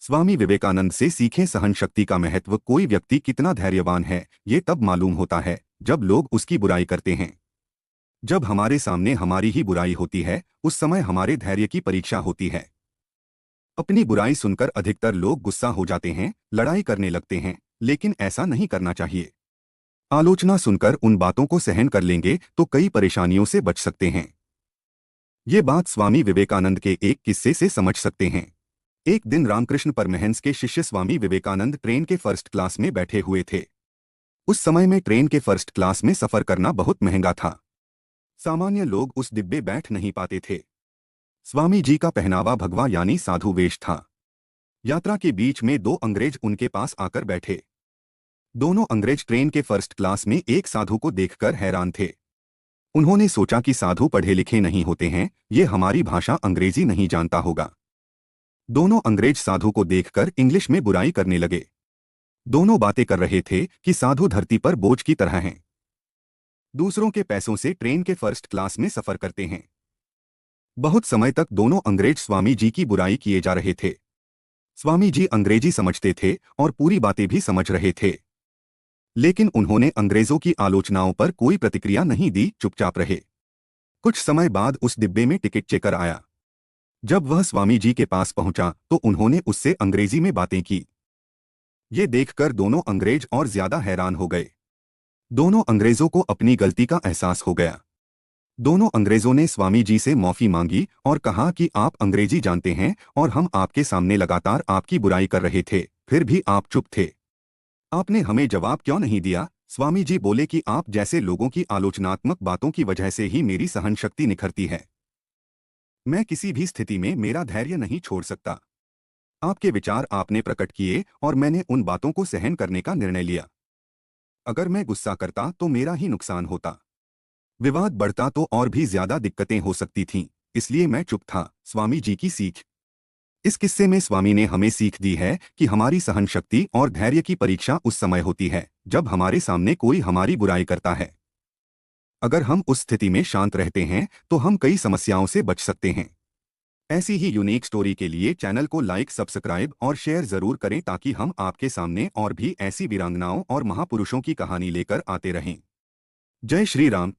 स्वामी विवेकानंद से सीखें सहन शक्ति का महत्व। कोई व्यक्ति कितना धैर्यवान है ये तब मालूम होता है जब लोग उसकी बुराई करते हैं। जब हमारे सामने हमारी ही बुराई होती है उस समय हमारे धैर्य की परीक्षा होती है। अपनी बुराई सुनकर अधिकतर लोग गुस्सा हो जाते हैं, लड़ाई करने लगते हैं, लेकिन ऐसा नहीं करना चाहिए। आलोचना सुनकर उन बातों को सहन कर लेंगे तो कई परेशानियों से बच सकते हैं। ये बात स्वामी विवेकानंद के एक किस्से से समझ सकते हैं। एक दिन रामकृष्ण परमहंस के शिष्य स्वामी विवेकानंद ट्रेन के फर्स्ट क्लास में बैठे हुए थे। उस समय में ट्रेन के फर्स्ट क्लास में सफर करना बहुत महंगा था। सामान्य लोग उस डिब्बे बैठ नहीं पाते थे। स्वामी जी का पहनावा भगवा यानी साधु वेश था। यात्रा के बीच में दो अंग्रेज उनके पास आकर बैठे। दोनों अंग्रेज ट्रेन के फर्स्ट क्लास में एक साधु को देखकर हैरान थे। उन्होंने सोचा कि साधु पढ़े लिखे नहीं होते हैं, ये हमारी भाषा अंग्रेजी नहीं जानता होगा। दोनों अंग्रेज साधु को देखकर इंग्लिश में बुराई करने लगे। दोनों बातें कर रहे थे कि साधु धरती पर बोझ की तरह हैं। दूसरों के पैसों से ट्रेन के फर्स्ट क्लास में सफर करते हैं। बहुत समय तक दोनों अंग्रेज स्वामी जी की बुराई किए जा रहे थे। स्वामी जी अंग्रेजी समझते थे और पूरी बातें भी समझ रहे थे, लेकिन उन्होंने अंग्रेजों की आलोचनाओं पर कोई प्रतिक्रिया नहीं दी, चुपचाप रहे। कुछ समय बाद उस डिब्बे में टिकट चेकर आया। जब वह स्वामी जी के पास पहुंचा तो उन्होंने उससे अंग्रेजी में बातें की। ये देखकर दोनों अंग्रेज और ज्यादा हैरान हो गए। दोनों अंग्रेजों को अपनी गलती का एहसास हो गया। दोनों अंग्रेजों ने स्वामी जी से माफी मांगी और कहा कि आप अंग्रेजी जानते हैं और हम आपके सामने लगातार आपकी बुराई कर रहे थे, फिर भी आप चुप थे। आपने हमें जवाब क्यों नहीं दिया? स्वामी जी बोले कि आप जैसे लोगों की आलोचनात्मक बातों की वजह से ही मेरी सहन शक्ति निखरती है। मैं किसी भी स्थिति में मेरा धैर्य नहीं छोड़ सकता। आपके विचार आपने प्रकट किए और मैंने उन बातों को सहन करने का निर्णय लिया। अगर मैं गुस्सा करता तो मेरा ही नुकसान होता। विवाद बढ़ता तो और भी ज्यादा दिक्कतें हो सकती थीं, इसलिए मैं चुप था। स्वामी जी की सीख। इस किस्से में स्वामी ने हमें सीख दी है कि हमारी सहन शक्ति और धैर्य की परीक्षा उस समय होती है जब हमारे सामने कोई हमारी बुराई करता है। अगर हम उस स्थिति में शांत रहते हैं तो हम कई समस्याओं से बच सकते हैं। ऐसी ही यूनिक स्टोरी के लिए चैनल को लाइक, सब्सक्राइब और शेयर जरूर करें ताकि हम आपके सामने और भी ऐसी वीरांगनाओं और महापुरुषों की कहानी लेकर आते रहें। जय श्री राम।